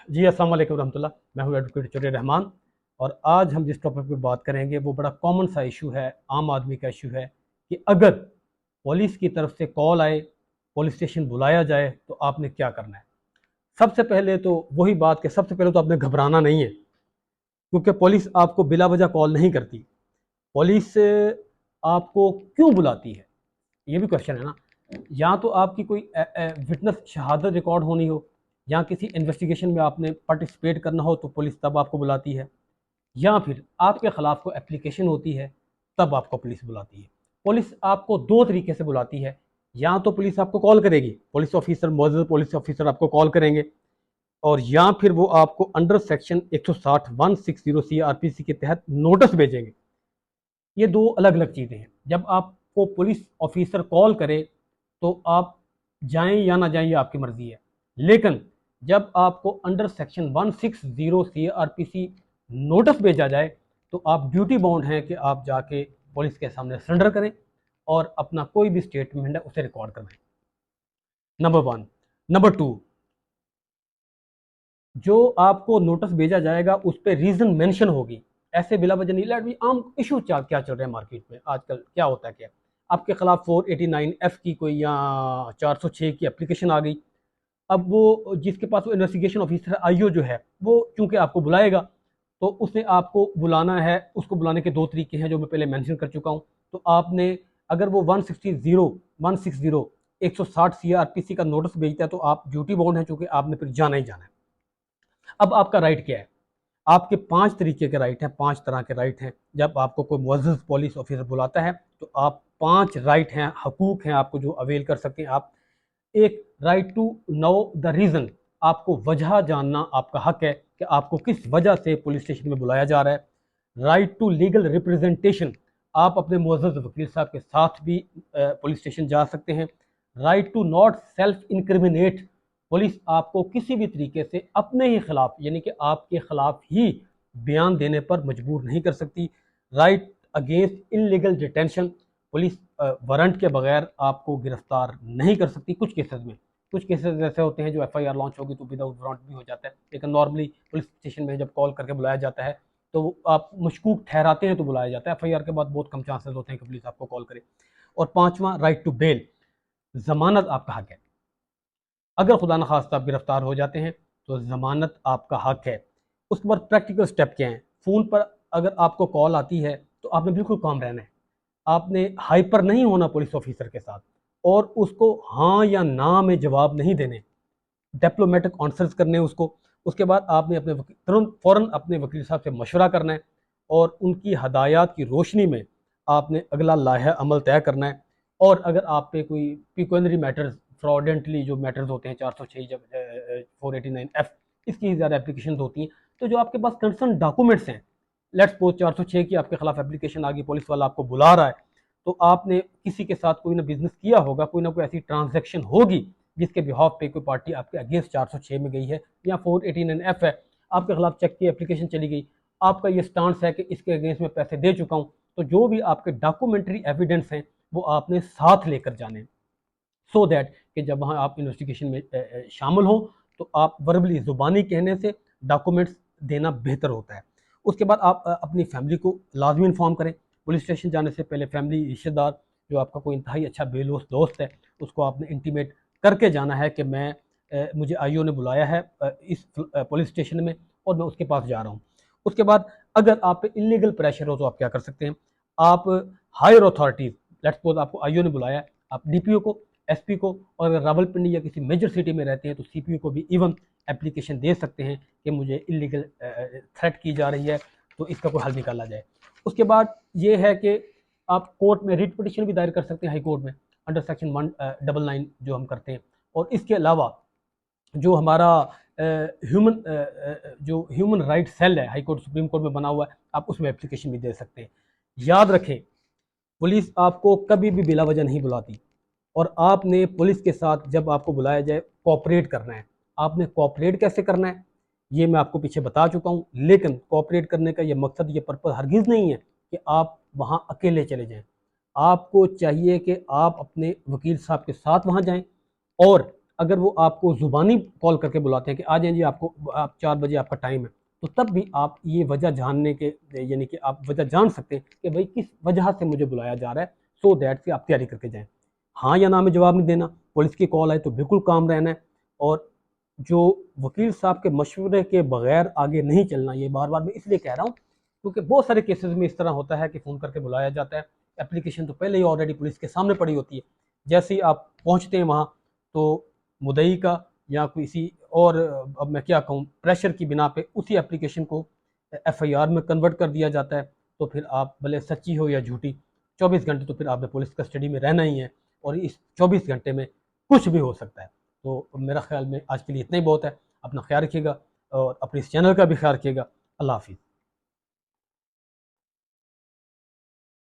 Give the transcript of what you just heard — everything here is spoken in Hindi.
जी अस्सलाम वालेकुम रहमतुल्लाह। मैं हूँ एडवोकेट चौधरी रहमान और आज हम जिस टॉपिक पे बात करेंगे वो बड़ा कॉमन सा इशू है, आम आदमी का इशू है कि अगर पुलिस की तरफ से कॉल आए, पुलिस स्टेशन बुलाया जाए तो आपने क्या करना है। सबसे पहले तो वही बात कि सबसे पहले तो आपने घबराना नहीं है, क्योंकि पुलिस आपको बिला वजह कॉल नहीं करती। पुलिस आपको क्यों बुलाती है, ये भी क्वेश्चन है ना। या तो आपकी कोई विटनेस शहादत रिकॉर्ड होनी हो, या किसी इन्वेस्टिगेशन में आपने पार्टिसिपेट करना हो तो पुलिस तब आपको बुलाती है, या फिर आपके ख़िलाफ़ कोई एप्लीकेशन होती है तब आपको पुलिस बुलाती है। पुलिस आपको दो तरीके से बुलाती है। या तो पुलिस आपको कॉल करेगी, पुलिस ऑफिसर, मौजूद पुलिस ऑफिसर आपको कॉल करेंगे, और या फिर वो आपको अंडर सेक्शन 160 160 CRPC के तहत नोटिस भेजेंगे। ये दो अलग अलग चीज़ें हैं। जब आपको पुलिस ऑफिसर कॉल करे तो आप जाएं या ना जाएं, ये आपकी मर्ज़ी है। लेकिन जब आपको अंडर सेक्शन 160 CRPC नोटिस भेजा जाए तो आप ड्यूटी बाउंड हैं कि आप जाके पुलिस के सामने सरेंडर करें और अपना कोई भी स्टेटमेंट है उसे रिकॉर्ड करवाएं। Number one. नंबर टू, जो आपको नोटिस भेजा जाएगा उस पर रीज़न मेंशन होगी। ऐसे बिला वजह नहीं। लेट भी आम इशू क्या चल रहे हैं मार्केट में आजकल, क्या होता है, क्या आपके खिलाफ 489F की कोई या 406 की एप्लीकेशन आ गई। अब वो जिसके पास वो इन्वेस्टिगेशन ऑफिसर आईओ जो है, वो चूंकि आपको बुलाएगा तो उसने आपको बुलाना है। उसको बुलाने के दो तरीके हैं जो मैं पहले मेंशन कर चुका हूँ। तो आपने, अगर वो 160 CRPC का नोटिस भेजता है तो आप ड्यूटी बाउंड है, चूंकि आपने फिर जाना ही जाना है। अब आपका राइट क्या है। आपके पांच तरीके के राइट हैं, पांच तरह के राइट हैं। जब आपको कोई मुअज़्ज़ज़ पुलिस ऑफिसर बुलाता है तो आप पांच राइट हैं, हकूक हैं आपको जो अवेल कर सकते हैं आप। एक, right to know the reason, आपको वजह जानना आपका हक है कि आपको किस वजह से पुलिस स्टेशन में बुलाया जा रहा है। राइट टू लीगल रिप्रेजेंटेशन, आप अपने मुअज़्ज़ज़ वकील साहब के साथ भी पुलिस स्टेशन जा सकते हैं। Right to not self incriminate, police आपको किसी भी तरीके से अपने ही खिलाफ, यानी कि आपके खिलाफ ही बयान देने पर मजबूर नहीं कर सकती। Right against illegal detention, police warrant के बगैर आपको गिरफ्तार नहीं कर सकती। कुछ केसेस में, कुछ केसेस ऐसे होते हैं जो FIR लॉन्च होगी तो विदाउट वारंट भी हो जाता है, लेकिन नॉर्मली पुलिस स्टेशन में जब कॉल करके बुलाया जाता है तो आप मशकूक ठहराते हैं तो बुलाया जाता है। FIR के बाद बहुत कम चांसेस होते हैं कि पुलिस आपको कॉल करे। और पांचवा, राइट टू बेल, जमानत आपका हक है। अगर खुदा न खास्ता आप गिरफ्तार हो जाते हैं तो ज़मानत आपका हक है। उसके बाद प्रैक्टिकल स्टेप क्या हैं। फ़ोन पर अगर आपको कॉल आती है तो आपने बिल्कुल काम रहना है। आपने हाइपर नहीं होना पुलिस ऑफिसर के साथ, और उसको हाँ या ना में जवाब नहीं देने, डिप्लोमेटिक आंसर्स करने उसको। उसके बाद आपने अपने तुरंत फ़ौरन अपने वकील साहब से मशवरा करना है और उनकी हदायत की रोशनी में आपने अगला लाहा अमल तय करना है। और अगर आप पे कोई पिक्यूनरी मैटर्स, फ्रॉडेंटली जो मैटर्स होते हैं 406 जब 489F, इसकी ज़्यादा एप्लीकेशन होती हैं, तो जो आपके पास कंसर्न डॉक्यूमेंट्स हैं, लेट्स सपोज 406 की आपके खिलाफ एप्लीकेशन आ गई, पुलिस वाला आपको बुला रहा है, तो आपने किसी के साथ कोई ना बिजनेस किया होगा, कोई ना कोई ऐसी ट्रांजैक्शन होगी जिसके बिहाफ पे कोई पार्टी आपके अगेंस्ट 406 में गई है, या 489F है, आपके खिलाफ चेक की एप्लीकेशन चली गई, आपका ये स्टांस है कि इसके अगेंस्ट में पैसे दे चुका हूँ, तो जो भी आपके डॉक्यूमेंट्री एविडेंस हैं वो आपने साथ लेकर जाने, सो दैट कि जब वहाँ आप इन्वेस्टिगेशन में शामिल हों तो आप वर्बली ज़ुबानी कहने से डॉक्यूमेंट्स देना बेहतर होता है। उसके बाद आप अपनी फैमिली को लाजमी इन्फॉर्म करें। पुलिस स्टेशन जाने से पहले फैमिली, रिश्तेदार, जो आपका कोई इंतहाई अच्छा बेलोस दोस्त है, उसको आपने इंटीमेट करके जाना है कि मैं, मुझे आईओ ने बुलाया है इस पुलिस स्टेशन में और मैं उसके पास जा रहा हूँ। उसके बाद अगर आप पे इलीगल प्रेशर हो तो आप क्या कर सकते हैं। आप हायर अथॉरिटीज़, लेट्स सपोज आपको आईओ ने बुलाया है, आप DPO को, SP को, और अगर रावलपिंडी या किसी मेजर सिटी में रहते हैं तो CPO को भी इवन एप्लीकेशन दे सकते हैं कि मुझे इलीगल थ्रेट की जा रही है, तो इसका कोई हल निकाला जाए। उसके बाद ये है कि आप कोर्ट में रिट पिटिशन भी दायर कर सकते हैं, हाई कोर्ट में, अंडर सेक्शन 199 जो हम करते हैं। और इसके अलावा जो हमारा ह्यूमन राइट सेल है, हाई कोर्ट सुप्रीम कोर्ट में बना हुआ है, आप उसमें एप्लीकेशन भी दे सकते हैं। याद रखें, पुलिस आपको कभी भी बिला वजह नहीं बुलाती, और आपने पुलिस के साथ जब आपको बुलाया जाए कोऑपरेट करना है। आपने कोऑपरेट कैसे करना है ये मैं आपको पीछे बता चुका हूँ, लेकिन कोऑपरेट करने का ये मकसद, ये पर्पज़ हरगिज़ नहीं है कि आप वहाँ अकेले चले जाएं। आपको चाहिए कि आप अपने वकील साहब के साथ वहाँ जाएं, और अगर वो आपको ज़ुबानी कॉल करके बुलाते हैं कि आ जाएं जी, आपको आप 4 बजे आपका टाइम है, तो तब भी आप ये वजह जानने के, यानी कि आप वजह जान सकते हैं कि भाई किस वजह से मुझे बुलाया जा रहा है, सो दैट कि आप तैयारी करके जाएँ। हाँ या ना में जवाब नहीं देना, पुलिस की कॉल आए तो बिल्कुल काम रहना है, और जो वकील साहब के मशवरे के बगैर आगे नहीं चलना। ये बार बार मैं इसलिए कह रहा हूँ क्योंकि बहुत सारे केसेस में इस तरह होता है कि फ़ोन करके बुलाया जाता है, एप्लीकेशन तो पहले ही ऑलरेडी पुलिस के सामने पड़ी होती है, जैसे ही आप पहुँचते हैं वहाँ तो मुद्दई का या किसी और, अब मैं क्या कहूँ, प्रेशर की बिना पे उसी एप्लीकेशन को एफआईआर में कन्वर्ट कर दिया जाता है। तो फिर आप भले सच्ची हो या झूठी, 24 घंटे तो फिर आपने पुलिस कस्टडी में रहना ही है, और इस 24 घंटे में कुछ भी हो सकता है। तो मेरा ख्याल में आज के लिए इतना ही बहुत है। अपना ख्याल रखिएगा और अपने इस चैनल का भी ख्याल रखिएगा। अल्लाह हाफिज़।